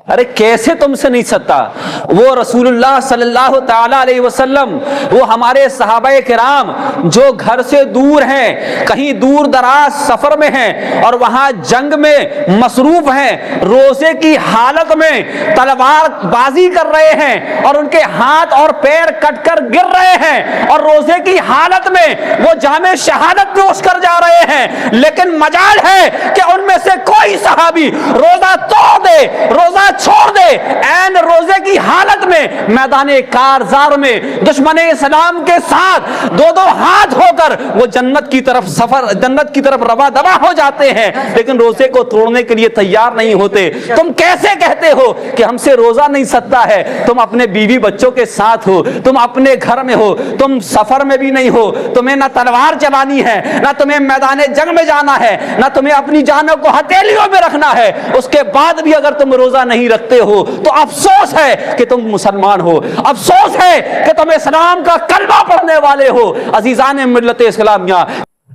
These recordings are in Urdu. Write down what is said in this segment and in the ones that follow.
ارے کیسے تم سے نہیں سکتا؟ وہ رسول اللہ صلی اللہ تعالی علیہ وسلم، وہ ہمارے صحابہ کرام جو گھر سے دور ہیں، کہیں دور دراز سفر میں ہیں اور وہاں جنگ میں مصروف ہیں، روزے کی حالت میں تلوار بازی کر رہے ہیں اور ان کے ہاتھ اور پیر کٹ کر گر رہے ہیں، اور روزے کی حالت میں وہ جام شہادت نوش کر جا رہے ہیں، لیکن مجال ہے کہ ان میں سے کوئی صحابی روزہ توڑ دے، روزہ چھوڑ دے، عین روزے کی حالت میں میدان کارزار میں دشمن اسلام کے ساتھ دو دو ہاتھ ہو کر وہ جنت کی طرف رواں دواں ہو جاتے ہیں، لیکن روزے کو توڑنے کے لیے تیار نہیں ہوتے۔ تم کیسے کہتے ہو کہ ہم سے روزہ نہیں سکتا ہے؟ تم اپنے بیوی بچوں کے ساتھ ہو، تم اپنے گھر میں ہو، تم سفر میں بھی نہیں ہو، تمہیں نہ تلوار چلانی ہے، نہ تمہیں میدان جنگ میں جانا ہے، نہ تمہیں اپنی جانوں کو ہتھیلیوں میں رکھنا ہے، اس کے بعد بھی اگر تم روزہ نہیں رکھتے ہو تو افسوس ہے کہ تم مسلمان ہو، افسوس ہے کہ تم اسلام کا کلمہ پڑھنے والے ہو۔ عزیزان ملت اسلامیہ،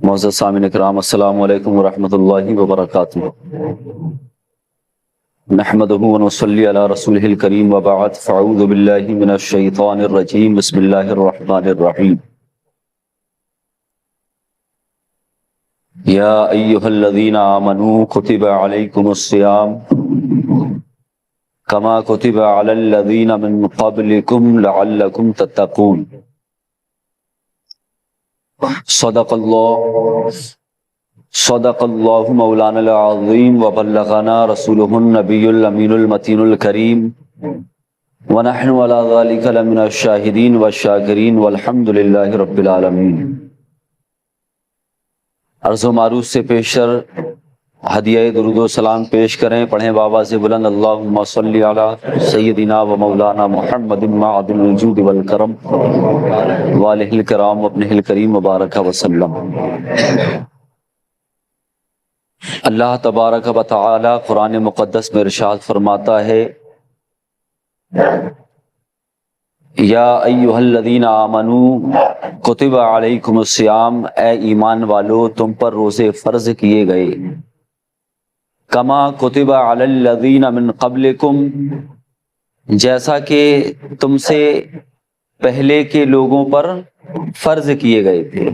معزز سامعین کرام، السلام علیکم ورحمۃ اللہ وبرکاتہ۔ نحمدہ ونصلی علی رسولہ الکریم وبعد، فاعوذ باللہ من الشیطان الرجیم، بسم اللہ الرحمن الرحیم۔ یا ایہا الذین آمنوا کتب علیکم الصیام کما کتب علی الذین من قبلکم لعلکم تتقون۔ صدق اللہ مولانا العظیم وبلغنا رسولہ النبی الامین المتین الکریم، ونحن علی ذلک لمن الشاہدین والشاکرین والحمد للہ رب العالمین۔ عرض و معروض سے پیشتر ہدیہ درود و سلام پیش کریں، پڑھیں بابا سے بلند، اللہم صلی علی سیدنا و مولانا محمد معدن الجود والکرم والہ الکرام وابنہ الکریم وبارک وسلم۔ اللہ تبارک و تعالی قرآن مقدس میں ارشاد فرماتا ہے، یا ایہا الذین آمنوا کتب علیکم الصیام، اے ایمان والو تم پر روزے فرض کیے گئے، کما کتب علی الذین من قبلکم، جیسا کہ تم سے پہلے کے لوگوں پر فرض کیے گئے تھے،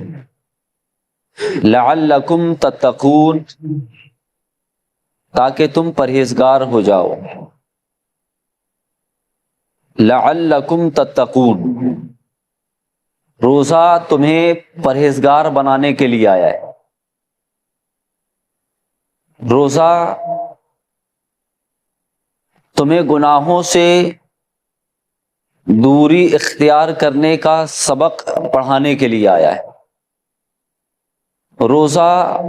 لعلکم تتقون، تاکہ تم پرہیزگار ہو جاؤ، لعلکم تتقون، روزہ تمہیں پرہیزگار بنانے کے لیے آیا ہے۔ روزہ تمہیں گناہوں سے دوری اختیار کرنے کا سبق پڑھانے کے لیے آیا ہے۔ روزہ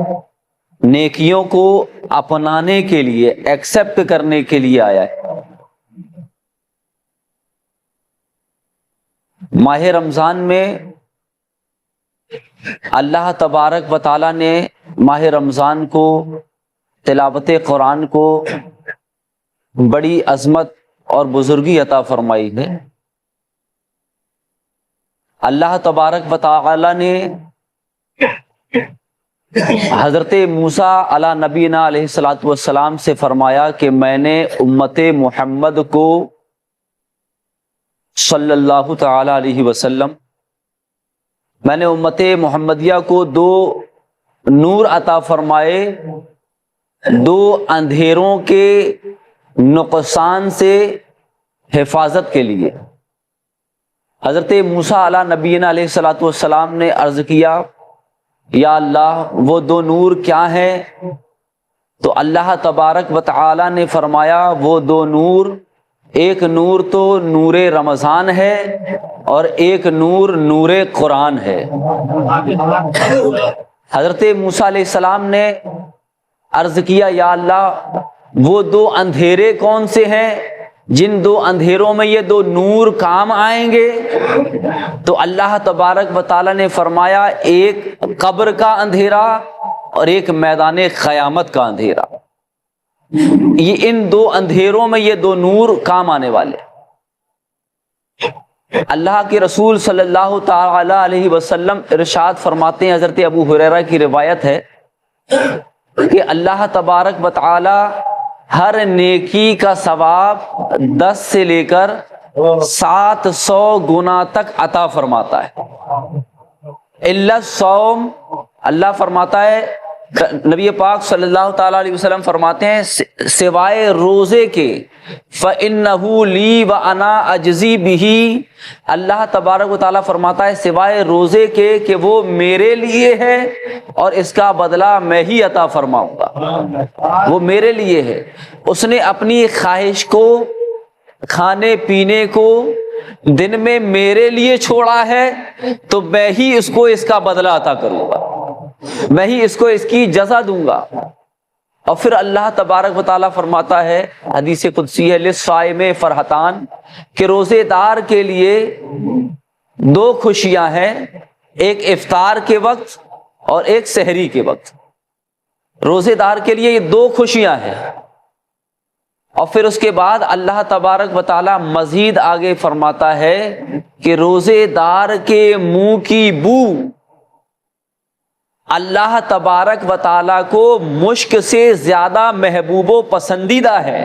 نیکیوں کو اپنانے کے لیے، ایکسپٹ کرنے کے لیے آیا ہے۔ ماہ رمضان میں اللہ تبارک و تعالیٰ نے ماہ رمضان کو، تلاوت قرآن کو بڑی عظمت اور بزرگی عطا فرمائی ہے۔ اللہ تبارک و تعالیٰ نے حضرت موسیٰ علی نبینا علیہ الصلوۃ والسلام سے فرمایا کہ میں نے امت محمد کو صلی اللہ تعالی علیہ وسلم، میں نے امت محمدیہ کو دو نور عطا فرمائے، دو اندھیروں کے نقصان سے حفاظت کے لیے۔ حضرت موسیٰ علی نبینا علیہ الصلوۃ والسلام نے عرض کیا، یا اللہ وہ دو نور کیا ہیں؟ تو اللہ تبارک و تعالی نے فرمایا، وہ دو نور، ایک نور تو نور رمضان ہے اور ایک نور نور قرآن ہے۔ حضرت موسیٰ علیہ السلام نے عرض کیا، یا اللہ وہ دو اندھیرے کون سے ہیں جن دو اندھیروں میں یہ دو نور کام آئیں گے؟ تو اللہ تبارک و تعالی نے فرمایا، ایک قبر کا اندھیرا اور ایک میدان قیامت کا اندھیرا، یہ ان دو اندھیروں میں یہ دو نور کام آنے والے۔ اللہ کے رسول صلی اللہ تعالی علیہ وسلم ارشاد فرماتے ہیں، حضرت ابو ہریرہ کی روایت ہے کہ اللہ تبارک و تعالی ہر نیکی کا ثواب 10 سے لے کر 700 گنا تک عطا فرماتا ہے۔ الا الصوم، اللہ فرماتا ہے، نبی پاک صلی اللہ تعالیٰ علیہ وسلم فرماتے ہیں سوائے روزے کے فَإِنَّهُ لِي وَأَنَا أَجْزِي بِهِ، اللہ تبارک و تعالیٰ فرماتا ہے سوائے روزے کے کہ وہ میرے لیے ہے اور اس کا بدلہ میں ہی عطا فرماؤں گا، وہ میرے لیے ہے۔ اس نے اپنی خواہش کو، کھانے پینے کو دن میں میرے لیے چھوڑا ہے تو میں ہی اس کو اس کا بدلہ عطا کروں گا، میں ہی اس کو اس کی جزا دوں گا۔ اور پھر اللہ تبارک و تعالیٰ فرماتا ہے، حدیث قدسی ہے، للصائم فرحتان، کہ روزے دار کے لیے 2 خوشیاں ہیں، ایک افطار کے وقت اور ایک سحری کے وقت۔ روزے دار کے لیے یہ 2 خوشیاں ہیں۔ اور پھر اس کے بعد اللہ تبارک و تعالیٰ مزید آگے فرماتا ہے کہ روزے دار کے منہ کی بو اللہ تبارک و تعالیٰ کو مشک سے زیادہ محبوب و پسندیدہ ہے۔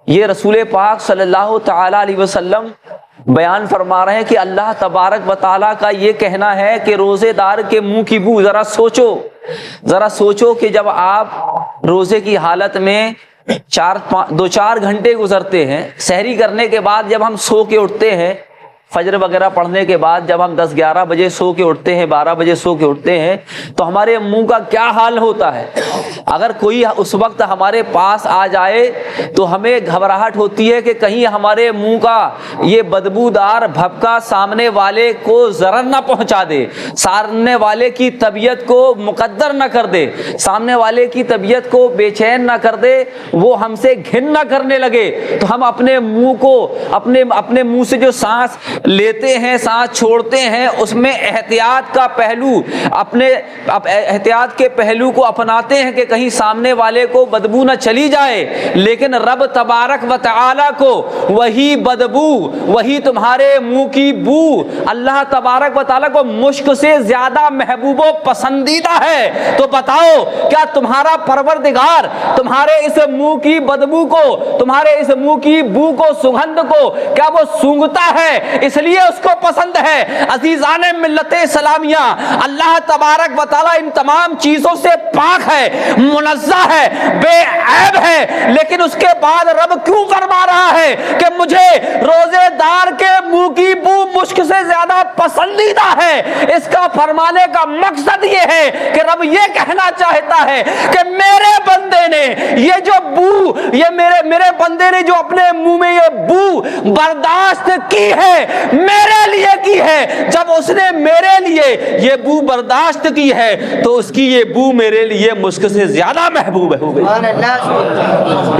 یہ رسول پاک صلی اللہ تعالیٰ علیہ وسلم بیان فرما رہے ہیں کہ اللہ تبارک و تعالیٰ کا یہ کہنا ہے کہ روزے دار کے منہ کی بو، ذرا سوچو کہ جب آپ روزے کی حالت میں 2-4 گھنٹے گزرتے ہیں، سحری کرنے کے بعد جب ہم سو کے اٹھتے ہیں، فجر وغیرہ پڑھنے کے بعد جب ہم 10-11 بجے سو کے اٹھتے ہیں، 12 بجے سو کے اٹھتے ہیں، تو ہمارے منہ کا کیا حال ہوتا ہے؟ اگر کوئی اس وقت ہمارے پاس آ جائے تو ہمیں گھبراہٹ ہوتی ہے کہ کہیں ہمارے منہ کا یہ بدبودار بھپکا سامنے والے کو ضرر نہ پہنچا دے، سامنے والے کی طبیعت کو مقدر نہ کر دے، سامنے والے کی طبیعت کو بے چین نہ کر دے، وہ ہم سے گھن نہ کرنے لگے، تو ہم اپنے منہ کو، اپنے منہ سے جو سانس لیتے ہیں، سانس چھوڑتے ہیں، اس میں احتیاط کا پہلو، احتیاط کے پہلو کو اپناتے ہیں کہ کہیں سامنے والے کو بدبو نہ چلی جائے، لیکن رب تبارک و تعالیٰ کو وہی بدبو، وہی تمہارے منہ کی بو اللہ تبارک و تعالیٰ کو مشک سے زیادہ محبوب و پسندیدہ ہے۔ تو بتاؤ کیا تمہارا پروردگار تمہارے اس منہ کی بدبو کو، تمہارے اس منہ کی بو کو، سگندھ کو کیا وہ سونگھتا ہے؟ اس لیے اس کو پسند ہے۔ عزیزان ملت اسلامیہ، اللہ تبارک و تعالیٰ ان تمام چیزوں سے پاک ہے، منزہ ہے، بے عیب ہے، لیکن اس کے بعد رب کیوں فرما رہا ہے کہ مجھے روزے دار کے منہ کی بو مشک سے زیادہ پسندیدہ ہے؟ اس کا فرمانے کا مقصد یہ ہے کہ رب یہ کہنا چاہتا ہے کہ میرے بندے نے یہ جو بو، یہ میرے بندے نے جو اپنے منہ میں یہ بو برداشت کی ہے، میرے لیے کی ہے۔ جب اس نے میرے لیے یہ بو برداشت کی ہے تو اس کی یہ بو میرے لیے مشک سے زیادہ محبوب ہے۔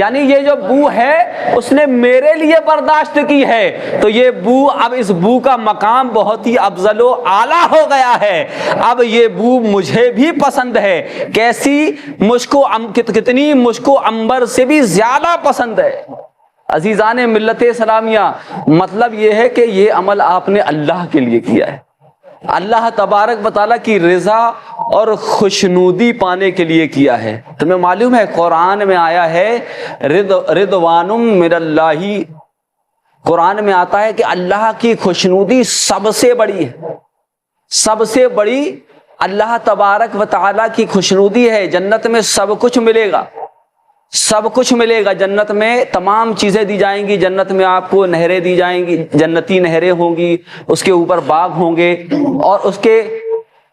یعنی یہ جو بو ہے اس نے میرے لیے برداشت کی ہے، تو یہ بو، اب اس بو کا مقام بہت ہی افضل و اعلیٰ ہو گیا ہے۔ اب یہ بو مجھے بھی پسند ہے، کیسی؟ کتنی مشک و عنبر سے بھی زیادہ پسند ہے۔ عزیزان ملت اسلامیہ، مطلب یہ ہے کہ یہ عمل آپ نے اللہ کے لیے کیا ہے، اللہ تبارک و تعالیٰ کی رضا اور خوشنودی پانے کے لیے کیا ہے۔ تمہیں معلوم ہے قرآن میں آیا ہے رضوان من اللہ، قرآن میں آتا ہے کہ اللہ کی خوشنودی سب سے بڑی ہے، سب سے بڑی اللہ تبارک و تعالیٰ کی خوشنودی ہے۔ جنت میں سب کچھ ملے گا، سب کچھ ملے گا، جنت میں تمام چیزیں دی جائیں گی، جنت میں آپ کو نہریں دی جائیں گی، جنتی نہریں ہوں گی، اس کے اوپر باغ ہوں گے، اور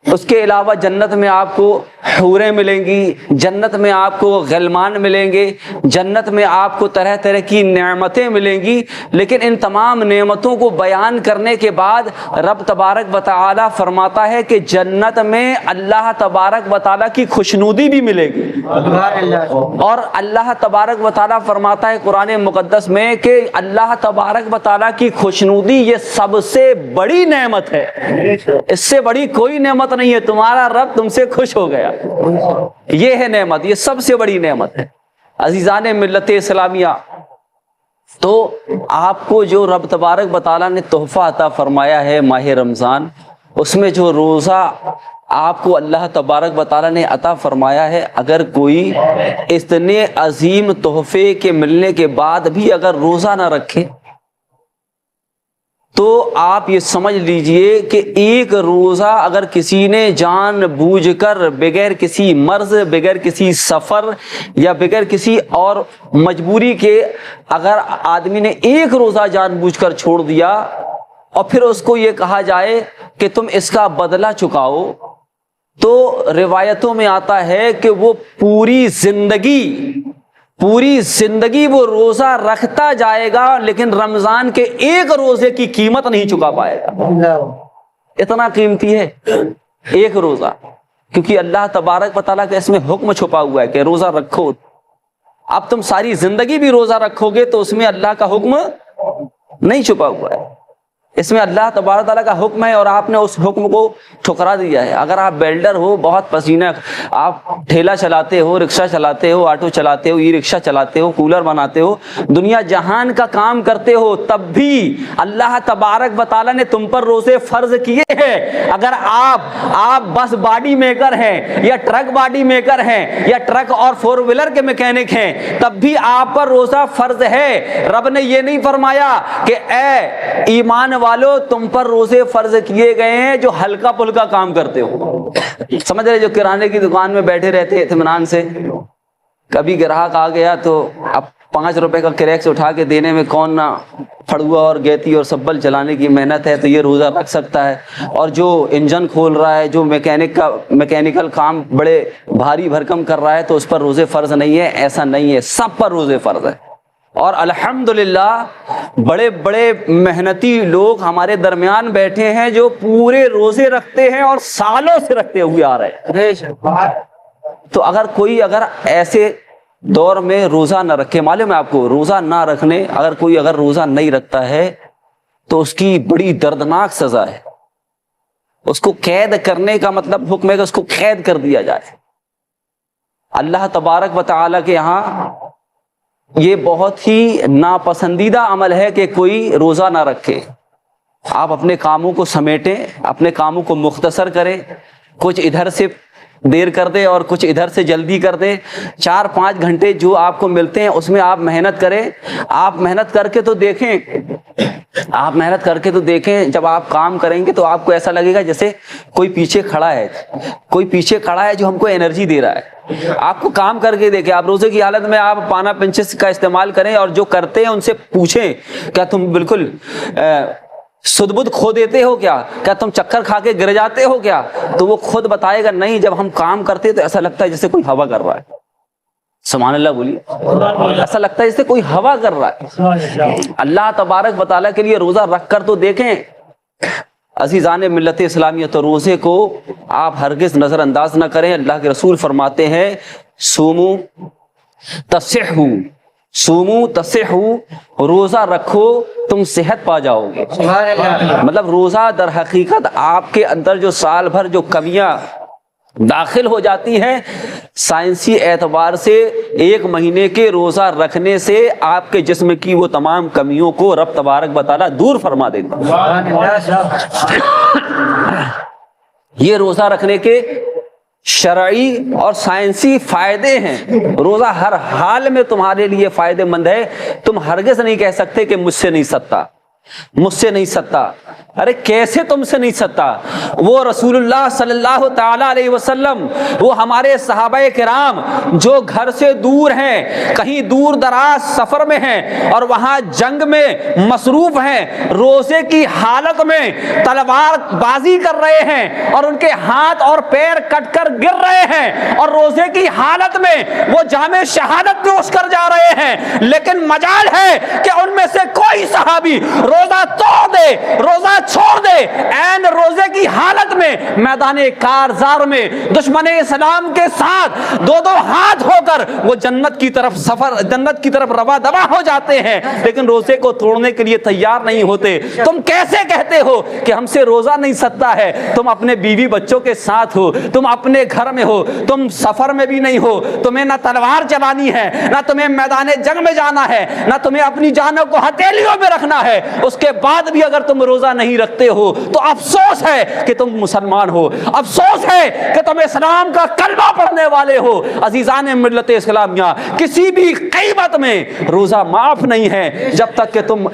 اس کے علاوہ جنت میں آپ کو حوریں ملیں گی، جنت میں آپ کو غلمان ملیں گے، جنت میں آپ کو طرح طرح کی نعمتیں ملیں گی۔ لیکن ان تمام نعمتوں کو بیان کرنے کے بعد رب تبارک و تعالیٰ فرماتا ہے کہ جنت میں اللہ تبارک و تعالیٰ کی خوشنودی بھی ملے گی، اور اللہ تبارک و تعالیٰ فرماتا ہے قرآن مقدس میں کہ اللہ تبارک و تعالیٰ کی خوشنودی یہ سب سے بڑی نعمت ہے، اس سے بڑی کوئی نعمت نہیں ہے۔ تمہارا رب تم سے خوش ہو گیا، یہ ہے نعمت، یہ سب سے بڑی نعمت ہے۔ عزیزان ملت اسلامیہ، تو آپ کو جو رب تبارک و تعالیٰ نے تحفہ عطا فرمایا ہے ماہ رمضان، اس میں جو روزہ آپ کو اللہ تبارک و تعالیٰ نے عطا فرمایا ہے، اگر کوئی اتنے عظیم تحفے کے ملنے کے بعد بھی اگر روزہ نہ رکھے تو آپ یہ سمجھ لیجئے کہ ایک روزہ اگر کسی نے جان بوجھ کر بغیر کسی مرض، بغیر کسی سفر یا بغیر کسی اور مجبوری کے اگر آدمی نے ایک روزہ جان بوجھ کر چھوڑ دیا اور پھر اس کو یہ کہا جائے کہ تم اس کا بدلہ چکاؤ، تو روایتوں میں آتا ہے کہ وہ پوری زندگی وہ روزہ رکھتا جائے گا لیکن رمضان کے ایک روزے کی قیمت نہیں چکا پائے گا۔ اتنا قیمتی ہے ایک روزہ، کیونکہ اللہ تبارک و تعالیٰ کا اس میں حکم چھپا ہوا ہے کہ روزہ رکھو۔ اب تم ساری زندگی بھی روزہ رکھو گے تو اس میں اللہ کا حکم نہیں چھپا ہوا ہے، اس میں اللہ تبارک تعالیٰ کا حکم ہے اور آپ نے اس حکم کو ٹھکرا دیا ہے۔ اگر آپ بیلڈر ہو، بہت پسینہ، آپ ٹھیلا چلاتے ہو، رکشہ چلاتے ہو، آٹو چلاتے ہو، ای رکشہ چلاتے ہو، کولر بناتے ہو، دنیا جہان کا کام کرتے ہو، تب بھی اللہ تبارک و تعالیٰ نے تم پر روزے فرض کیے ہیں۔ اگر آپ بس باڈی میکر ہیں یا ٹرک باڈی میکر ہیں یا ٹرک اور فور ویلر کے میکینک ہیں، تب بھی آپ پر روزہ فرض ہے۔ رب نے یہ نہیں فرمایا کہ اے ایمان والو تم پر روزے فرض کیے گئے ہیں جو ہلکا پھلکا کام کرتے ہو، سمجھ رہے، جو کرانے کی دکان میں بیٹھے رہتے اطمینان سے، کبھی گراہک آ گیا تو اب 5 روپے کا کریکس اٹھا کے دینے میں کون نہ پھڑوا اور گیتی اور سبل چلانے کی محنت ہے تو یہ روزہ رکھ سکتا ہے، اور جو انجن کھول رہا ہے، جو میکینیکل کام بڑے بھاری بھرکم کر رہا ہے تو اس پر روزے فرض نہیں ہے۔ ایسا نہیں ہے، سب پر روزے فرض ہے۔ اور الحمدللہ بڑے بڑے محنتی لوگ ہمارے درمیان بیٹھے ہیں جو پورے روزے رکھتے ہیں اور سالوں سے رکھتے ہوئے آ رہے ہیں۔ تو اگر کوئی ایسے دور میں روزہ نہ رکھے، معلوم ہے آپ کو روزہ نہ رکھنے، اگر کوئی روزہ نہیں رکھتا ہے تو اس کی بڑی دردناک سزا ہے، اس کو قید کرنے کا مطلب حکم ہے کہ اس کو قید کر دیا جائے۔ اللہ تبارک و تعالیٰ کے یہاں یہ بہت ہی ناپسندیدہ عمل ہے کہ کوئی روزہ نہ رکھے۔ آپ اپنے کاموں کو سمیٹیں، اپنے کاموں کو مختصر کریں، کچھ ادھر سے دیر کر دیں اور کچھ ادھر سے جلدی کر دیں۔ 4-5 گھنٹے جو آپ کو ملتے ہیں اس میں آپ محنت کریں۔ آپ محنت کر کے تو دیکھیں، جب آپ کام کریں گے تو آپ کو ایسا لگے گا جیسے کوئی پیچھے کھڑا ہے جو ہم کو انرجی دے رہا ہے۔ آپ کو کام کر کے دیکھیں، آپ روزے کی حالت میں آپ پانا پنچس کا استعمال کریں اور جو کرتے ہیں ان سے پوچھیں کیا تم بالکل سد بدھ کھو دیتے ہو کیا تم چکر کھا کے گر جاتے ہو کیا؟ تو وہ خود بتائے گا نہیں، جب ہم کام کرتے تو ایسا لگتا ہے جیسے کوئی ہوا کر رہا ہے۔ سبحان اللہ بولیے، ایسا لگتا ہے جیسے کوئی ہوا کر رہا ہے۔ اللہ تبارک و تعالیٰ کے لیے روزہ رکھ کر تو دیکھیں۔ عزیزان ملت اسلامیہ، تو روزے کو آپ ہرگز نظر انداز نہ کریں۔ اللہ کے رسول فرماتے ہیں سومو تصحو، روزہ رکھو تم صحت پا جاؤ گے۔ مطلب روزہ در حقیقت آپ کے اندر جو سال بھر جو کمیاں داخل ہو جاتی ہیں، سائنسی اعتبار سے 1 مہینے کے روزہ رکھنے سے آپ کے جسم کی وہ تمام کمیوں کو رب تبارک و تعالیٰ دور فرما دیتا ہے۔ یہ روزہ رکھنے کے شرعی اور سائنسی فائدے ہیں۔ روزہ ہر حال میں تمہارے لیے فائدے مند ہے۔ تم ہرگز نہیں کہہ سکتے کہ مجھ سے نہیں سکتا۔ ارے کیسے تم سے نہیں سکتا؟ وہ رسول اللہ صلی اللہ تعالی علیہ وسلم، وہ ہمارے صحابہ کرام جو گھر سے دور ہیں، کہیں دور دراز سفر میں ہیں اور وہاں جنگ میں مصروف ہیں، روزے کی حالت میں تلوار بازی کر رہے ہیں اور ان کے ہاتھ اور پیر کٹ کر گر رہے ہیں اور روزے کی حالت میں وہ جام شہادت نوش کر جا رہے ہیں، لیکن مجال ہے کہ ان میں سے کوئی صحابی روزہ توڑ دے، روزہ چھوڑ دے، این روزے کی حالت میں میدان کارزار میں دشمن اسلام کے ساتھ 2 ہاتھ ہو کر وہ جنت کی طرف روا دوا ہو جاتے ہیں، لیکن روزے کو توڑنے کے لیے تیار نہیں ہوتے۔ تم کیسے کہتے ہو کہ ہم سے روزہ نہیں سکتا ہے؟ تم اپنے بیوی بچوں کے ساتھ ہو، تم اپنے گھر میں ہو، تم سفر میں بھی نہیں ہو، تمہیں نہ تلوار چلانی ہے، نہ تمہیں میدان جنگ میں جانا ہے، نہ تمہیں اپنی جانوں کو ہتھیلیوں میں رکھنا ہے، اس کے بعد بھی اگر تم روزہ نہیں رکھتے ہو تو افسوس ہے کہ تم مسلمان ہو، افسوس ہے کہ تم اسلام کا کلمہ پڑھنے والے ہو۔ عزیزان ملت اسلامیہ، کسی بھی قیمت میں روزہ معاف نہیں ہے جب تک کہ تم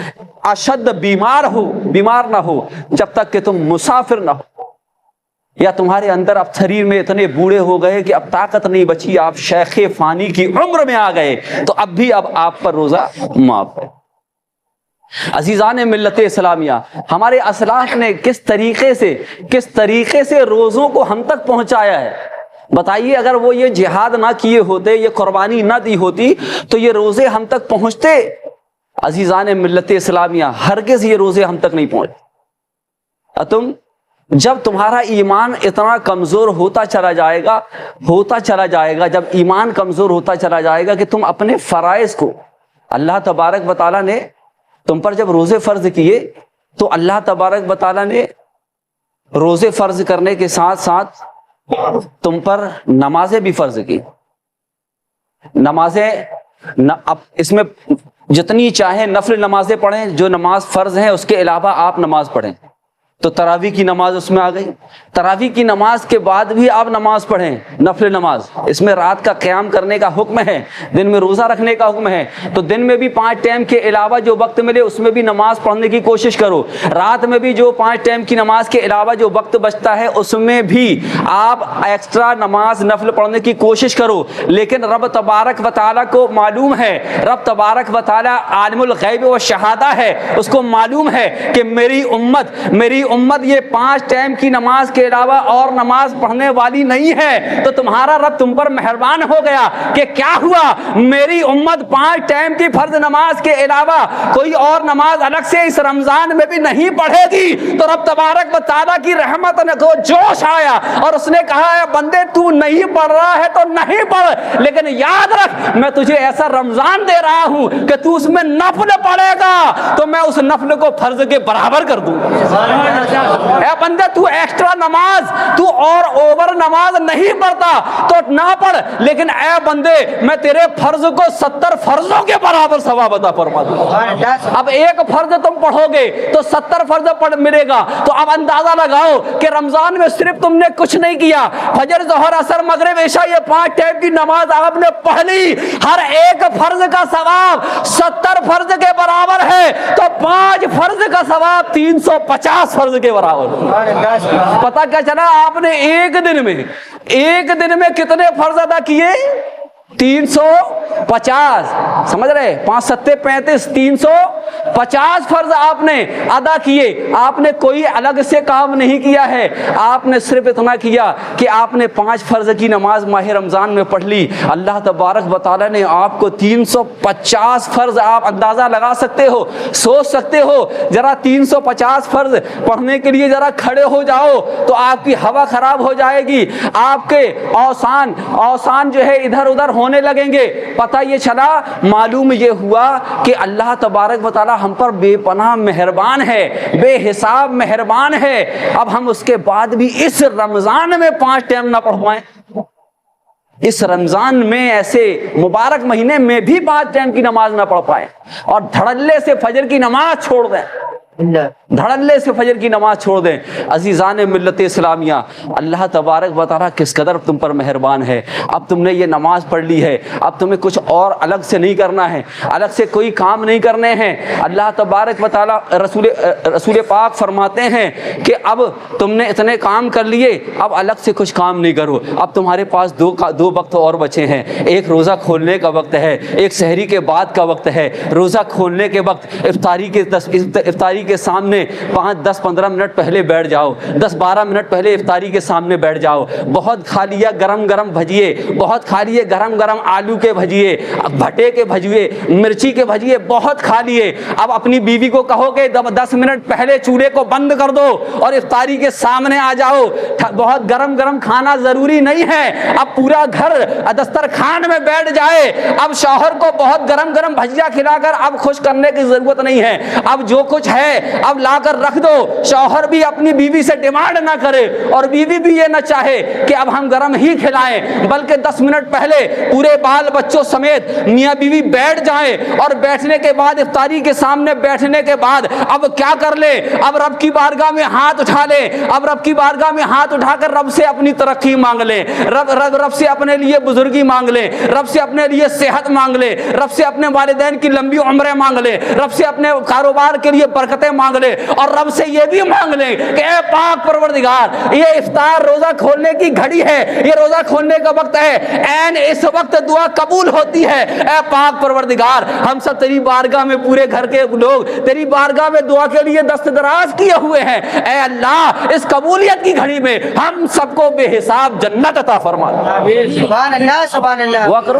اشد بیمار نہ ہو، جب تک کہ تم مسافر نہ ہو، یا تمہارے اندر اب شریر میں اتنے بوڑھے ہو گئے کہ اب طاقت نہیں بچی، آپ شیخ فانی کی عمر میں آ گئے، تو اب بھی آپ پر روزہ معاف ہے۔ عزیزان ملت اسلامیہ، ہمارے اسلاف نے کس طریقے سے روزوں کو ہم تک پہنچایا ہے۔ بتائیے، اگر وہ یہ جہاد نہ کیے ہوتے، یہ قربانی نہ دی ہوتی تو یہ روزے ہم تک پہنچتے؟ عزیزان ملت اسلامیہ، ہرگز یہ روزے ہم تک نہیں پہنچتے۔ جب تمہارا ایمان اتنا کمزور ہوتا چلا جائے گا، جب ایمان کمزور ہوتا چلا جائے گا کہ تم اپنے فرائض کو، اللہ تبارک و تعالیٰ نے تم پر جب روزے فرض کیے تو اللہ تبارک و تعالیٰ نے روزے فرض کرنے کے ساتھ ساتھ تم پر نمازیں بھی فرض کی۔ نمازیں اب اس میں جتنی چاہیں نفل نمازیں پڑھیں، جو نماز فرض ہیں اس کے علاوہ آپ نماز پڑھیں، تو تراویح کی نماز اس میں آ گئی۔ تراویح کی نماز کے بعد بھی آپ نماز پڑھیں، نفل نماز، اس میں رات کا قیام کرنے کا حکم ہے، دن میں روزہ رکھنے کا حکم ہے، تو دن میں بھی 5 ٹائم کے علاوہ جو وقت ملے اس میں بھی نماز پڑھنے کی کوشش کرو۔ رات میں بھی جو 5 ٹائم کی نماز کے علاوہ جو وقت بچتا ہے اس میں بھی آپ ایکسٹرا نماز نفل پڑھنے کی کوشش کرو۔ لیکن رب تبارک و تعالیٰ کو معلوم ہے، رب تبارک و تعالیٰ عالم الغیب و شہادہ ہے، اس کو معلوم ہے کہ میری امت یہ 5 ٹائم کی نماز کے علاوہ اور نماز پڑھنے والی نہیں ہے، تو تمہارا رب تم پر مہربان ہو گیا کہ کیا ہوا، میری امت 5 ٹائم کی فرض نماز کے علاوہ کوئی اور نماز الگ سے اس رمضان میں بھی نہیں پڑھے گی۔ تو رب تبارک و تعالیٰ کی رحمت نے کو جوش آیا اور اس نے کہا ہے بندے تو نہیں پڑھ رہا ہے تو نہیں پڑھ، لیکن یاد رکھ میں تجھے ایسا رمضان دے رہا ہوں کہ تو اس میں نفل پڑھے گا تو میں اس نفل کو فرض کے برابر کر دوں۔ اے بندے تو ایکسٹرا نماز، تو اور اوور نماز نہیں پڑھتا تو نہ پڑھ، لیکن اے بندے میں تیرے فرض کو 70 فرضوں کے برابر ثواب عطا فرما دوں۔ اب ایک فرض تم پڑھو گے تو 70 فرض پڑھ ملے گا۔ تو اب اندازہ لگاؤ کہ رمضان میں صرف تم نے کچھ نہیں کیا، فجر ظہر عصر مغرب عشاء یہ 5 ٹائم کی نماز آپ نے پڑھ لی، ہر ایک فرض کا ثواب 70 فرض کے برابر ہے، تو 5 فرض کا ثواب 350 فرض کے برابر۔ پتہ کیا چلا، آپ نے ایک دن میں کتنے فرض ادا کیے؟ 350، سمجھ رہے؟ 5 7 35، 350 فرض آپ نے ادا کیے۔ آپ نے کوئی الگ سے کام نہیں کیا ہے، آپ نے صرف اتنا کیا کہ آپ نے 5 فرض کی نماز ماہ رمضان میں پڑھ لی۔ اللہ تبارک و تعالیٰ نے آپ کو 350 فرض، آپ اندازہ لگا سکتے ہو، سوچ سکتے ہو، ذرا 350 فرض پڑھنے کے لیے ذرا کھڑے ہو جاؤ تو آپ کی ہوا خراب ہو جائے گی، آپ کے اوسان جو ہے ادھر ادھر ہونے لگیں گے۔ پتہ یہ چلا، معلوم یہ ہوا کہ اللہ تبارک و تعالی ہم پر بے پناہ مہربان ہے، بے حساب مہربان ہے۔ اب ہم اس کے بعد بھی اس رمضان میں 5 ٹائم نہ پڑھ پائیں، اس رمضان میں ایسے مبارک مہینے میں بھی 5 ٹائم کی نماز نہ پڑھ پائیں اور دھڑلے سے فجر کی نماز چھوڑ دیں، دھڑلے سے فجر کی نماز چھوڑ دیں۔ عزیزان ملت اسلامیہ، اللہ تبارک و تعالیٰ کس قدر تم پر مہربان ہے۔ اب تم نے یہ نماز پڑھ لی ہے، اب تمہیں کچھ اور الگ سے نہیں کرنا ہے، الگ سے کوئی کام نہیں کرنے ہیں۔ اللہ تبارک و تعالیٰ رسول پاک فرماتے ہیں کہ اب تم نے اتنے کام کر لیے، اب الگ سے کچھ کام نہیں کرو۔ اب تمہارے پاس دو وقت اور بچے ہیں، ایک روزہ کھولنے کا وقت ہے، ایک سحری کے بعد کا وقت ہے۔ روزہ کھولنے کے وقت افطاری کے سامنے 5-10-15 منٹ پہلے بیٹھ جاؤ، 10-12 منٹ پہلے افطاری کے سامنے بیٹھ جاؤ۔ بہت کھا لیا گرم گرم بھجیے، بہت کھا لیے گرم گرم آلو کے بھجیے، بھٹے کے بھجیے، مرچی کے بھجیے، بہت کھا لیے۔ اب اپنی بیوی کو کہو کہ 10 منٹ پہلے چولہے کو بند کر دو اور افطاری کے سامنے آ جاؤ۔ بہت گرم گرم کھانا ضروری نہیں ہے، اب پورا گھر دسترخوان میں بیٹھ جائے۔ اب شوہر کو بہت گرم گرم بھجیا کھلا کر اب خوش کرنے کی ضرورت نہیں ہے، اب جو کچھ ہے ہے اب لا کر رکھ دو. شوہر بھی اپنی بیوی سے ڈیمانڈ نہ کرے اور بیوی بھی یہ نہ چاہے کہ اب ہم گرم ہی کھلائیں, بلکہ 10 منٹ پہلے پورے بال بچوں سمیت میاں بیوی بیٹھ جائیں, اور بیٹھنے کے بعد افطاری کے سامنے بیٹھنے کے بعد اب کیا کر لیں, اب رب کی بارگاہ میں ہاتھ اٹھا لیں, اب رب کی بارگاہ میں ہاتھ اٹھا کر رب سے اپنی ترقی مانگ لیں, رب سے اپنے لیے بزرگی مانگ لیں, رب سے اپنے لیے صحت مانگ لیں, رب سے اپنے والدین کی لمبی عمریں مانگ لیں, رب سے اپنے کاروبار کے لیے برکتیں مانگ لیں, اور رب سے یہ بھی مانگ لیں کہ اے پاک پروردگار یہ افطار روزہ کھولنے کی گھڑی ہے, یہ روزہ کھولنے کا وقت ہے, این اس وقت دعا قبول ہوتی ہے. اے پاک پروردگار ہم سب تیری بارگاہ میں پورے گھر کے لوگ تیری بارگاہ میں دعا کے لیے دست دراز کیے ہوئے ہیں. اے اللہ اس قبولیت کی گھڑی میں ہم سب کو بے حساب جنت عطا فرما. سبحان اللہ سبحان اللہ. دعا کرو.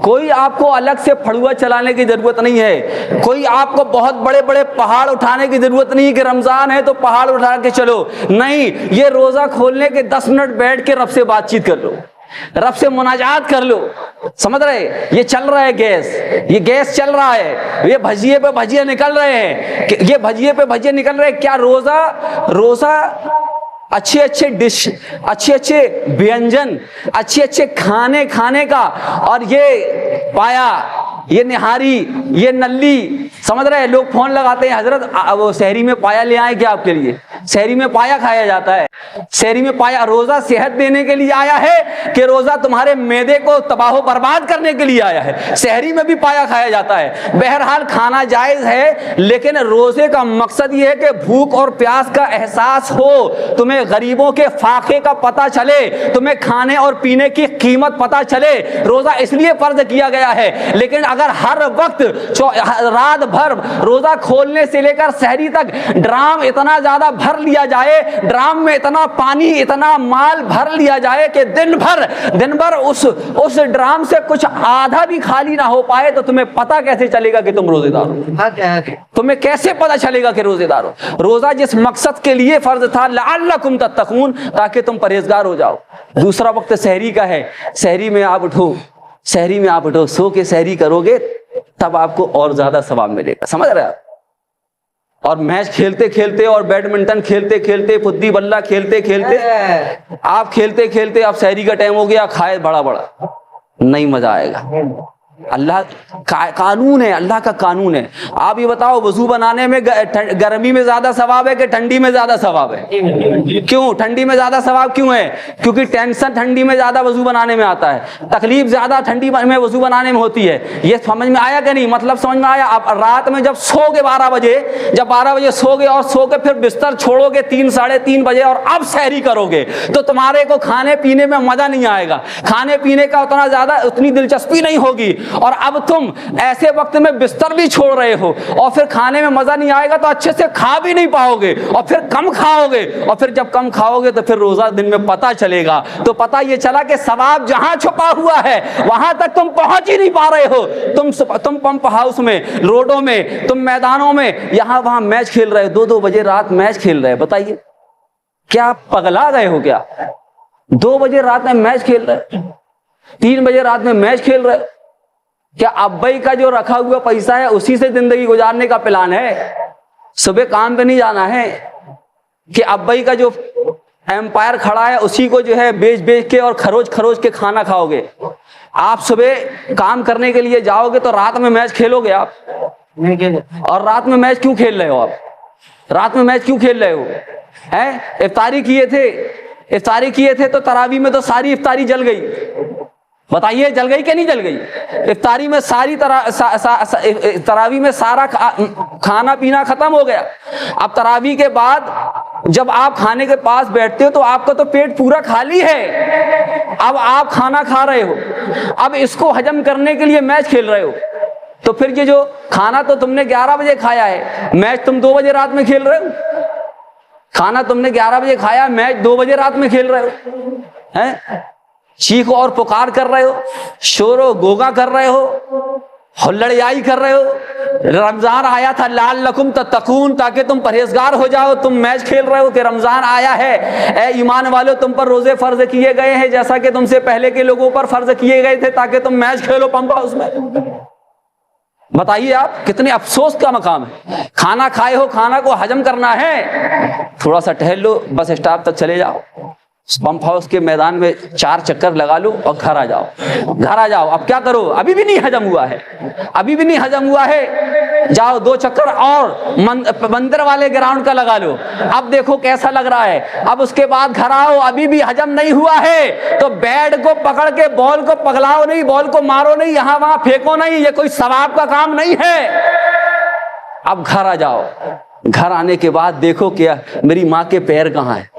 کوئی آپ کو الگ سے پھڑوا چلانے کی ضرورت نہیں ہے, کوئی آپ کو بہت بڑے بڑے پہاڑ اٹھانے کی ضرورت نہیں کہ رمضان ہے تو پہاڑ اٹھا کے چلو, نہیں, یہ روزہ کھولنے کے 10 منٹ بیٹھ کے رب سے بات چیت کر لو, رب سے مناجات کر لو. سمجھ رہے, یہ چل رہا ہے گیس, یہ گیس چل رہا ہے, یہ بھجیے پہ بھجیے نکل رہے ہیں, یہ بھجیے پہ بھجیے نکل رہے ہیں. کیا روزہ اچھے اچھے ڈش, اچھے اچھے وینجن, اچھے اچھے کھانے کھانے کا, اور یہ پایا, یہ نہاری, یہ نلی, سمجھ رہے ہیں. لوگ فون لگاتے ہیں حضرت وہ سحری میں پایا لے آئے کیا آپ کے لیے, سحری میں پایا کھایا جاتا ہے, سحری میں پایا. روزہ صحت دینے کے لیے آیا ہے کہ روزہ تمہارے معدے کو تباہ و برباد کرنے کے لیے آیا ہے؟ سحری میں بھی پایا کھایا جاتا ہے. بہرحال کھانا جائز ہے, لیکن روزے کا مقصد یہ ہے کہ بھوک اور پیاس کا احساس ہو, تمہیں غریبوں کے فاقے کا پتہ چلے, تمہیں کھانے اور پینے کی قیمت پتہ چلے. روزہ اس لیے فرض کیا گیا ہے. لیکن اگر ہر وقت رات بھر روزہ کھولنے سے لے کر سحری تک ڈرام اتنا زیادہ بھر لیا جائے, ڈرام میں اتنا پانی اتنا مال بھر لیا جائے کہ دن بھر اس ڈرام سے کچھ آدھا بھی خالی نہ ہو پائے, تو تمہیں پتہ کیسے چلے گا کہ تم روزے دار ہو؟ تمہیں کیسے پتہ چلے گا کہ روزے دار ہو؟ روزہ جس مقصد کے لیے فرض تھا لعلکم تتقون, تاکہ تم پرہیزگار ہو جاؤ. دوسرا وقت سحری کا ہے, سحری میں آپ اٹھو, سحری میں آپ اٹھو, سو کے سحری کرو گے تب آپ کو اور زیادہ ثواب ملے گا. سمجھ رہے آپ؟ اور میچ کھیلتے کھیلتے اور بیڈمنٹن کھیلتے کھیلتے فدی بلہ کھیلتے کھیلتے آپ کھیلتے کھیلتے اب سحری کا ٹائم ہو گیا, کھائے بڑا نہیں مزہ آئے گا. اللہ قانون ہے, اللہ کا قانون ہے. آپ یہ بتاؤ وضو بنانے میں گرمی میں زیادہ ثواب ہے کہ ٹھنڈی میں زیادہ ثواب ہے؟ کیوں ٹھنڈی میں زیادہ ثواب کیوں ہے؟ کیونکہ ٹینشن ٹھنڈی میں زیادہ وضو بنانے میں آتا ہے, تکلیف زیادہ ٹھنڈی میں وضو بنانے میں ہوتی ہے. یہ سمجھ میں آیا کہ نہیں؟ مطلب سمجھ میں آیا؟ آپ رات میں جب سو گے 12 بجے, جب 12 بجے سو گے اور سو کے پھر بستر چھوڑو گے 3 ساڑھے 3 بجے اور اب سحری کرو گے, تو تمہارے کو کھانے پینے میں مزہ نہیں آئے گا, کھانے پینے کا اتنی دلچسپی نہیں ہوگی. اور اب تم ایسے وقت میں بستر بھی چھوڑ رہے ہو اور پھر کھانے میں مزہ نہیں آئے گا, تو اچھے سے کھا بھی نہیں پاؤ گے, اور پھر کم کھاؤ گے, اور پھر جب کم کھاؤ گے تو پھر روزہ دن میں پتہ چلے گا. تو پتہ یہ چلا کہ ثواب جہاں چھپا ہوا ہے وہاں تک تم پہنچ ہی نہیں پا رہے ہو. تم پمپ ہاؤس میں, روڈوں میں, تم میدانوں میں یہاں وہاں میچ کھیل رہے, 2 بجے رات میچ کھیل رہے. بتائیے کیا آپ پگلا گئے ہو کیا؟ 2 بجے رات میں میچ کھیل رہے, 3 بجے رات میں میچ کھیل رہے. کیا ابائی کا جو رکھا ہوا پیسہ ہے اسی سے زندگی گزارنے کا پلان ہے؟ صبح کام پہ نہیں جانا ہے کہ ابائی کا جو ایمپائر کھڑا ہے اسی کو جو ہے بیچ کے اور کھروچ کے کھانا کھاؤ گے؟ آپ صبح کام کرنے کے لیے جاؤ گے تو رات میں میچ کھیلو گے آپ؟ اور رات میں میچ کیوں کھیل رہے ہو آپ؟ رات میں میچ کیوں کھیل رہے ہو؟ افطاری کیے تھے تو تراویح میں تو ساری افطاری جل گئی. بتائیے جل گئی کہ نہیں جل گئی؟ افطاری میں تراویح میں سارا کھانا پینا ختم ہو گیا. اب تراویح کے بعد جب آپ کھانے کے پاس بیٹھتے ہو تو آپ کا تو پیٹ پورا خالی ہے, اب آپ کھانا کھا رہے ہو, اب اس کو ہجم کرنے کے لیے میچ کھیل رہے ہو. تو پھر یہ جو کھانا تو تم نے 11 بجے کھایا ہے, میچ تم 2 بجے رات میں کھیل رہے ہو. کھانا تم نے 11 بجے کھایا, میچ 2 بجے رات میں کھیل رہے ہو. چیخ اور پکار کر رہے ہو, شور و گوگا کر رہے ہو, ہلڑیائی کر رہے ہو. رمضان آیا تھا لعلکم تتقون, تاکہ تم پرہیزگار ہو جاؤ. تم میچ کھیل رہے ہو کہ رمضان آیا ہے. اے ایمان والو, تم پر روزے فرض کیے گئے ہیں جیسا کہ تم سے پہلے کے لوگوں پر فرض کیے گئے تھے, تاکہ تم میچ کھیلو پمپ ہاؤس میں. بتائیے آپ کتنے افسوس کا مقام ہے. کھانا کھائے ہو, کھانا کو ہجم کرنا ہے, تھوڑا سا ٹہل لو, بس اسٹاپ تک چلے جاؤ, پمپ ہاؤس کے میدان میں 4 چکر لگا لو اور گھر آ جاؤ. گھر آ جاؤ, اب کیا کرو, ابھی بھی نہیں ہجم ہوا ہے, ابھی بھی نہیں ہجم ہوا ہے, جاؤ 2 چکر اور مندر والے گراؤنڈ کا لگا لو, اب دیکھو کیسا لگ رہا ہے. اب اس کے بعد گھر آؤ, ابھی بھی ہجم نہیں ہوا ہے تو بیٹ کو پکڑ کے بال کو پگلاؤ نہیں, بال کو مارو نہیں, یہاں وہاں پھینکو نہیں, یہ کوئی ثواب کا کام نہیں ہے. اب گھر آ جاؤ, گھر آنے کے بعد دیکھو کیا میری ماں کے پیر کہاں ہیں,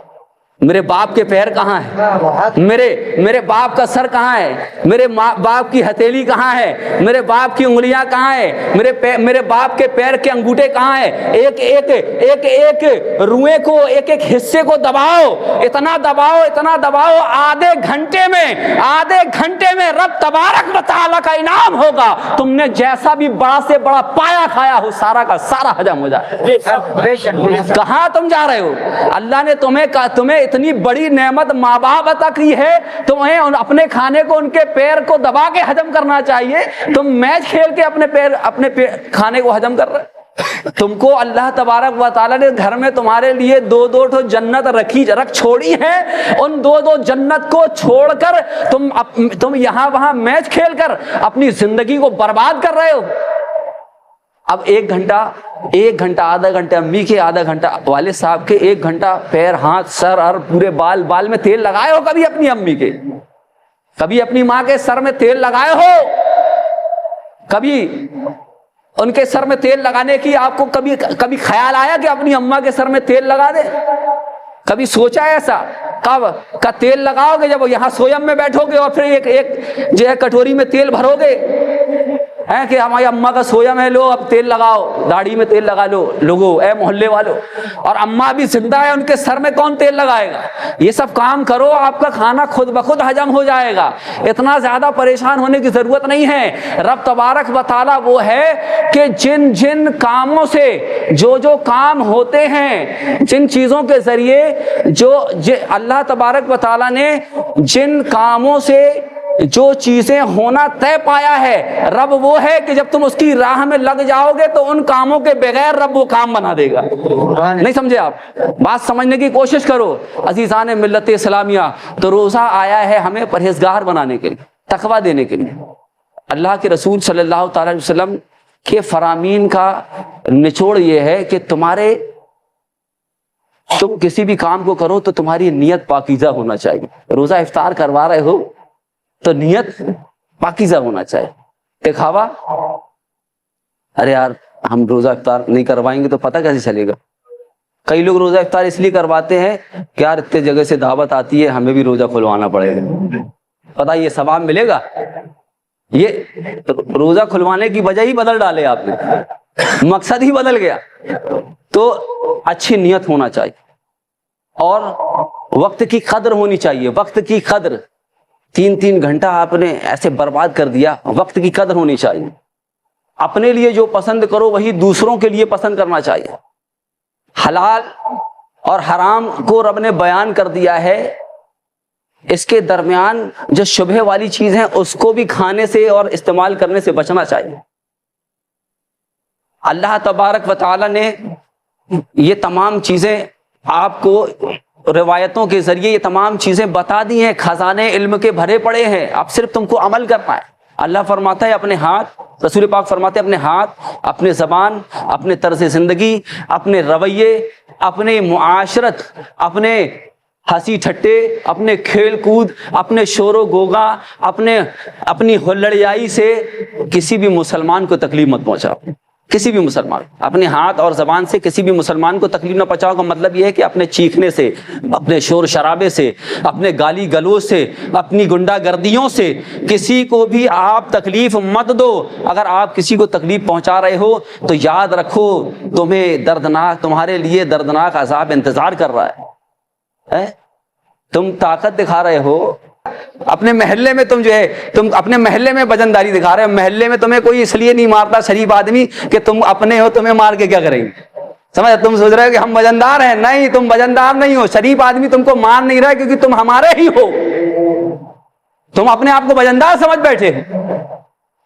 میرے باپ کے پیر کہاں ہیں, میرے باپ کا سر کہاں ہے, میرے باپ کی ہتھیلی کہاں ہے, میرے باپ کی انگلیاں کہاں ہیں, میرے باپ کے پیر کے انگوٹھے کہاں ہیں. ایک ایک ایک ایک روئے کو, ایک ایک حصے کو دباؤ, اتنا دباؤ, اتنا دباؤ, آدھے گھنٹے میں رب تبارک و تعالیٰ کا انعام ہوگا. تم نے جیسا بھی بڑا سے بڑا پایا کھایا ہو, سارا کا سارا ہجم ہو جائے. کہاں تم جا رہے ہو؟ اللہ نے تمہیں اتنی بڑی نعمت ماں باپ عطا کی ہے, تمہیں اپنے کھانے کو ان کے پیر کو دبا کے ہجم کرنا چاہیے, تم میچ کھیل کے اپنے کھانے کو ہجم کر رہے. تم کو اللہ تبارک و تعالیٰ نے گھر میں تمہارے لیے 2 جنت رکھ چھوڑی ہے, ان 2 جنت کو چھوڑ کر تم یہاں وہاں میچ کھیل کر اپنی زندگی کو برباد کر رہے ہو. اب 1 گھنٹہ آدھا گھنٹہ امی کے, آدھا گھنٹہ والد صاحب کے, 1 گھنٹہ پیر ہاتھ سر اور پورے بال میں تیل لگائے ہو کبھی اپنی امی کے, کبھی اپنی ماں کے سر میں تیل لگائے ہو, کبھی ان کے سر میں تیل لگانے کی آپ کو کبھی خیال آیا کہ اپنی اماں کے سر میں تیل لگا دے؟ کبھی سوچا ایسا؟ کب کا تیل لگاؤ گے جب یہاں سویم میں بیٹھو گے اور پھر ایک جو ہے کٹوری میں تیل بھرو گے کہ ہماری اماں کا سویم ہے, لو اب تیل لگاؤ, داڑھی میں تیل لگا لو لوگو, اے محلے والو, اور اماں بھی زندہ ہے, ان کے سر میں کون تیل لگائے گا؟ یہ سب کام کرو, آپ کا کھانا خود بخود ہجم ہو جائے گا, اتنا زیادہ پریشان ہونے کی ضرورت نہیں ہے. رب تبارک و تعالیٰ وہ ہے کہ جن کاموں سے جو کام ہوتے ہیں, جن چیزوں کے ذریعے اللہ تبارک و تعالیٰ نے جن کاموں سے جو چیزیں ہونا طے پایا ہے, رب وہ ہے کہ جب تم اس کی راہ میں لگ جاؤ گے تو ان کاموں کے بغیر رب وہ کام بنا دے گا. نہیں سمجھے آپ؟ بات سمجھنے کی کوشش کرو عزیزان ملت اسلامیہ. تو روزہ آیا ہے ہمیں پرہیزگار بنانے کے لیے, تقویٰ دینے کے لیے. اللہ کے رسول صلی اللہ تعالی علیہ وسلم کے فرامین کا نچوڑ یہ ہے کہ تم کسی بھی کام کو کرو تو تمہاری نیت پاکیزہ ہونا چاہیے. روزہ افطار کروا رہے ہو تو نیت پاکیزہ ہونا چاہیے. دکھاوا, ارے یار ہم روزہ افطار نہیں کروائیں گے تو پتہ کیسے چلے گا. کئی لوگ روزہ افطار اس لیے کرواتے ہیں کہ یار اتنے جگہ سے دعوت آتی ہے, ہمیں بھی روزہ کھلوانا پڑے گا, پتہ یہ ثواب ملے گا. یہ روزہ کھلوانے کی وجہ ہی بدل ڈالے آپ نے, مقصد ہی بدل گیا. تو اچھی نیت ہونا چاہیے اور وقت کی قدر ہونی چاہیے. وقت کی قدر, 3 گھنٹہ آپ نے ایسے برباد کر دیا, وقت کی قدر ہونی چاہیے. اپنے لیے جو پسند کرو وہی دوسروں کے لیے پسند کرنا چاہیے. حلال اور حرام کو رب نے بیان کر دیا ہے, اس کے درمیان جو شبہ والی چیز ہیں اس کو بھی کھانے سے اور استعمال کرنے سے بچنا چاہیے. اللہ تبارک و تعالی نے یہ تمام چیزیں آپ کو روایتوں کے ذریعے یہ تمام چیزیں بتا دی ہیں, خزانے علم کے بھرے پڑے ہیں, اب صرف تم کو عمل کرنا ہے. اللہ فرماتا ہے اپنے ہاتھ, رسول پاک فرماتے ہیں اپنے ہاتھ, اپنے زبان, اپنے طرز زندگی, اپنے رویے, اپنے معاشرت, اپنے ہنسی ٹھٹے, اپنے کھیل کود, اپنے شور و گوگا, اپنی ہلڑیائی سے کسی بھی مسلمان کو تکلیف مت پہنچاؤ. کسی بھی مسلمان, اپنے ہاتھ اور زبان سے کسی بھی مسلمان کو تکلیف نہ پہنچاؤ کا مطلب یہ ہے کہ اپنے چیخنے سے, اپنے شور شرابے سے, اپنے گالی گلوچ سے, اپنی گنڈا گردیوں سے کسی کو بھی آپ تکلیف مت دو. اگر آپ کسی کو تکلیف پہنچا رہے ہو تو یاد رکھو تمہارے لیے دردناک عذاب انتظار کر رہا ہے. تم طاقت دکھا رہے ہو, اپنے محلے میں تم اپنے محلے میں وزنداری دکھا رہے ہو. محلے میں تمہیں کوئی اس لیے نہیں مارتا شریف آدمی کہ تم اپنے ہو, تمہیں مار کے کیا کریں گے؟ سمجھ, تم سوچ رہے ہو کہ ہم وزندار ہیں. نہیں, تم وزندار نہیں ہو. شریف آدمی تم کو مار نہیں رہا ہے کیونکہ تم ہمارے ہی ہو. تم اپنے آپ کو وزندار سمجھ بیٹھے.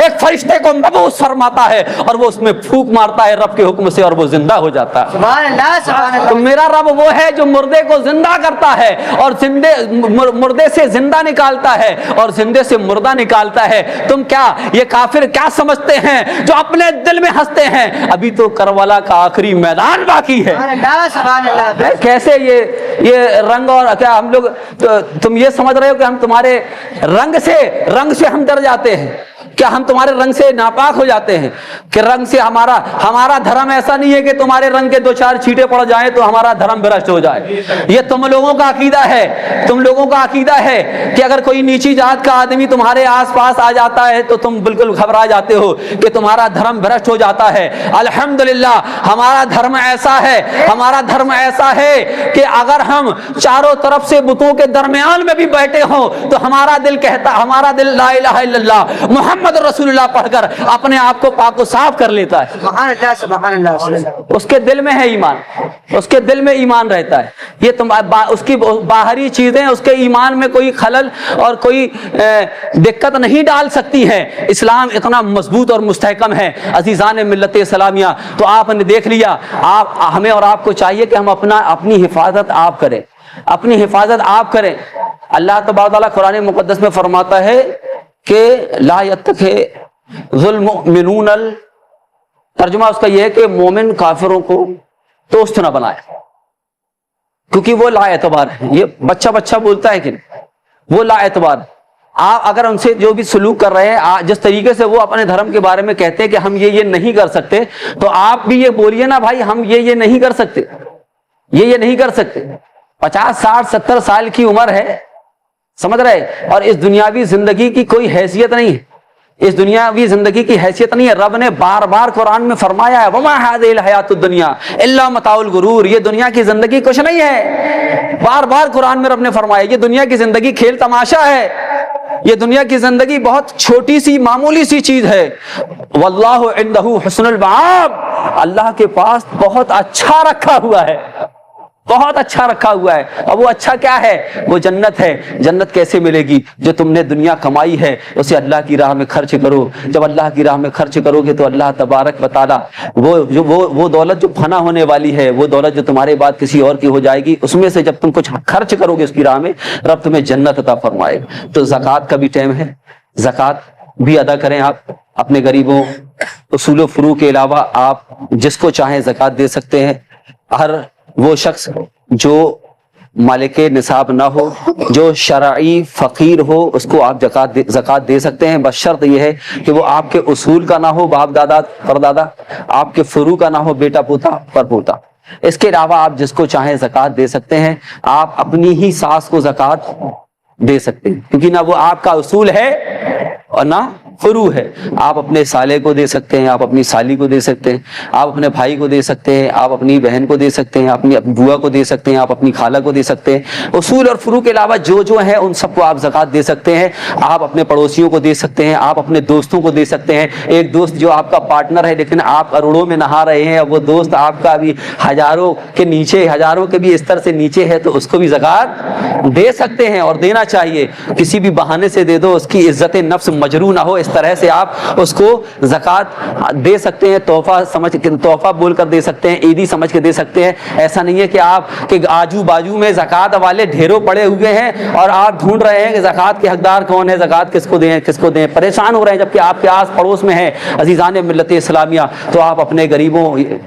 ایک فرشتے کو مبعوث فرماتا ہے اور وہ اس میں پھونک مارتا ہے رب کے حکم سے اور وہ زندہ ہو جاتا ہے۔ سبحان اللہ سبحان تو اللہ۔ میرا رب وہ ہے جو مردے کو زندہ کرتا ہے اور مردے سے زندہ نکالتا ہے اور زندے سے مردہ نکالتا ہے۔ تم کیا یہ کافر کیا سمجھتے ہیں جو اپنے دل میں ہنستے ہیں؟ ابھی تو کربلا کا آخری میدان باقی ہے۔ سبحان اللہ سبحان اللہ۔ کیسے یہ رنگ اور کیا ہم لوگ تم یہ سمجھ رہے ہو کہ ہم تمہارے رنگ سے ہم ڈر جاتے ہیں؟ کیا ہم تمہارے رنگ سے ناپاک ہو جاتے ہیں کہ رنگ سے ہمارا دھرم ایسا نہیں ہے کہ تمہارے رنگ کے 2-4 چھینٹے پڑ جائیں تو ہمارا دھرم بھرشٹ ہو جائے۔ یہ تم لوگوں کا عقیدہ ہے، تم لوگوں کا عقیدہ ہے کہ اگر کوئی نیچی ذات کا آدمی تمہارے آس پاس آ جاتا ہے تو تم بالکل گھبرا جاتے ہو کہ تمہارا دھرم بھرشٹ ہو جاتا ہے۔ الحمدللہ ہمارا دھرم ایسا ہے کہ اگر ہم چاروں طرف سے بتوں کے درمیان میں بھی بیٹھے ہوں تو ہمارا دل لا الہ الا اللہ محمد رسول اللہ پڑھ کر اپنے آپ کو پاک و صاف کر لیتا ہے۔ سبحان اللہ سبحان اللہ۔ اس کے دل میں ہے ایمان، اس کے دل میں ایمان رہتا ہے۔ یہ اس کی باہری چیزیں اس کے ایمان میں کوئی خلل اور کوئی دقت نہیں ڈال سکتی ہیں۔ اسلام اتنا مضبوط اور مستحکم ہے عزیزان ملت اسلامیہ۔ تو آپ نے دیکھ لیا، ہمیں اور آپ کو چاہیے کہ ہم اپنی حفاظت آپ کریں، اپنی حفاظت آپ کریں۔ اللہ تبارک و تعالیٰ قرآن مقدس میں فرماتا ہے کہ لا یتخذ المؤمنون، ترجمہ اس کا یہ ہے کہ مومن کافروں کو دوست نہ بنائے، کیونکہ وہ لا اعتبار ہے۔ یہ بچہ بولتا ہے کہ وہ لا اعتبار۔ آپ اگر ان سے جو بھی سلوک کر رہے ہیں، جس طریقے سے وہ اپنے دھرم کے بارے میں کہتے ہیں کہ ہم یہ نہیں کر سکتے، تو آپ بھی یہ بولیے نا بھائی ہم یہ نہیں کر سکتے، یہ نہیں کر سکتے۔ 50 60 70 سال کی عمر ہے، سمجھ رہے، اور اس دنیاوی زندگی کی کوئی حیثیت نہیں ہے، اس دنیاوی زندگی کی حیثیت نہیں ہے۔ رب نے بار بار قرآن میں فرمایا ہے وَمَا هَذِهِ الْحَيَاةُ الدُّنْيَا إِلَّا مَتَاعُ الْغُرُورِ، یہ دنیا کی زندگی کچھ نہیں ہے۔ بار بار قرآن میں رب نے فرمایا یہ دنیا کی زندگی کھیل تماشا ہے، یہ دنیا کی زندگی بہت چھوٹی سی معمولی سی چیز ہے۔ وَاللَّهُ عِنْدَهُ حُسْنُ الْمَآبِ، اللہ کے پاس بہت اچھا رکھا ہوا ہے، بہت اچھا رکھا ہوا ہے۔ اور وہ اچھا کیا ہے؟ وہ جنت ہے۔ جنت کیسے ملے گی؟ جو تم نے دنیا کمائی ہے اسے اللہ کی راہ میں خرچ کرو۔ جب اللہ کی راہ میں خرچ کرو گے تو اللہ تبارک و تعالیٰ وہ دولت جو فنا ہونے والی ہے، وہ دولت جو تمہارے بعد کسی اور کی ہو جائے گی، اس میں سے جب تم کچھ خرچ کرو گے اس کی راہ میں، رب تمہیں جنت عطا فرمائے گا۔ تو زکوٰۃ کا بھی ٹائم ہے، زکوٰۃ بھی ادا کریں آپ اپنے غریبوں۔ اصول و فروع کے علاوہ آپ جس کو چاہیں زکوٰۃ دے سکتے ہیں۔ ہر وہ شخص جو مالک نصاب نہ ہو، جو شرعی فقیر ہو، اس کو آپ زکوٰۃ دے سکتے ہیں، بس شرط یہ ہے کہ وہ آپ کے اصول کا نہ ہو، باپ دادا پردادا، آپ کے فروع کا نہ ہو، بیٹا پوتا پر پوتا۔ اس کے علاوہ آپ جس کو چاہیں زکوٰۃ دے سکتے ہیں۔ آپ اپنی ہی ساس کو زکوٰۃ دے سکتے ہیں، کیونکہ نہ وہ آپ کا اصول ہے اور نہ فروع ہے۔ آپ اپنے سالے کو دے سکتے ہیں، آپ اپنی سالی کو دے سکتے ہیں، آپ اپنے بھائی کو دے سکتے ہیں، آپ اپنی بہن کو دے سکتے ہیں، اپنی بوا کو دے سکتے ہیں، آپ اپنی خالہ کو دے سکتے ہیں۔ اصول اور فروع کے علاوہ جو ہیں ان سب کو آپ زکوٰۃ دے سکتے ہیں۔ آپ اپنے پڑوسیوں کو دے سکتے ہیں، آپ اپنے دوستوں کو دے سکتے ہیں۔ ایک دوست جو آپ کا پارٹنر ہے لیکن آپ کروڑوں میں نہا رہے ہیں، وہ دوست آپ کا ابھی ہزاروں کے بھی استر سے نیچے ہے، تو اس کو بھی زکوٰۃ دے سکتے ہیں اور دینا چاہیے۔ کسی بھی بہانے سے دے دو، اس کی عزت نفس مجروح نہ ہو، اس طرح سے آپ اس کو زکوٰۃ دے سکتے ہیں۔ تحفہ بول کر دے سکتے ہیں، عیدی سمجھ کے دے سکتے ہیں۔ ایسا نہیں ہے کہ آپ کے آجو بازو میں زکوٰۃ والے ڈھیروں پڑے ہوئے ہیں اور آپ ڈھونڈ رہے ہیں کہ زکوٰۃ کے حقدار کون ہے، زکوٰۃ کس کو دیں، پریشان ہو رہے ہیں، جبکہ آپ کے آس پڑوس میں ہے۔ عزیزان ملت اسلامیہ، تو آپ اپنے غریبوں،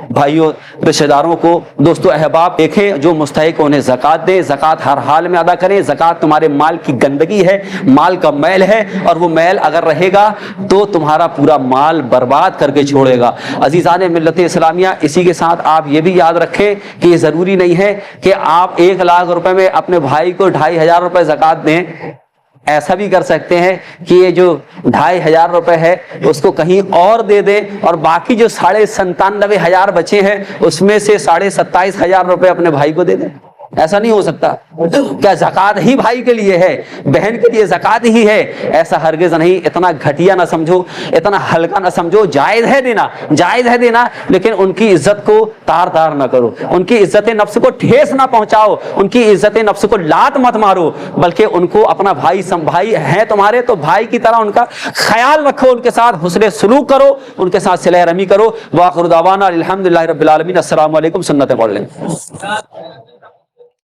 بھائیوں، رشتہ داروں کو، دوستو احباب دیکھیں جو مستحق انہیں زکوٰۃ دیں۔ زکوٰۃ ہر حال میں ادا کریں۔ زکوٰۃ تمہارے مال کی گندگی ہے، مال کا میل ہے، اور وہ میل اگر رہے گا تو تمہارا پورا مال برباد کر کے چھوڑے گا۔ عزیزان ملت اسلامیہ، اسی کے ساتھ آپ یہ بھی یاد رکھیں کہ یہ ضروری نہیں ہے کہ آپ 1 لاکھ روپے میں اپنے بھائی کو 2500 روپے زکوٰۃ دیں۔ ایسا بھی کر سکتے ہیں کہ یہ جو 2500 روپے ہے اس کو کہیں اور دے دیں، اور باقی جو 97,500 بچے ہیں اس میں سے 27,500 روپے اپنے بھائی کو دے دیں۔ ایسا نہیں ہو سکتا. کیا زکوٰۃ ہی بھائی کے لیے ہے, بہن کے لیے زکوٰۃ ہی ہے؟ ایسا ہرگز نہیں. اتنا گھٹیا نہ سمجھو, اتنا ہلکا نہ سمجھو. جائز ہے دینا, جائز ہے دینا, لیکن ان کی عزت کو تار تار نہ کرو, ان کی عزت نفس کو ٹھیس نہ پہنچاؤ, ان کی عزت نفس کو لات مت مارو, بلکہ ان کو اپنا بھائی ہیں تمہارے تو بھائی کی طرح ان کا خیال رکھو, ان کے ساتھ حسن سلوک کرو, ان کے ساتھ صلہ رحمی کرو. وآخر دعوانا الحمدللہ رب العالمین. السلام علیکم. سنت پڑھ لیں.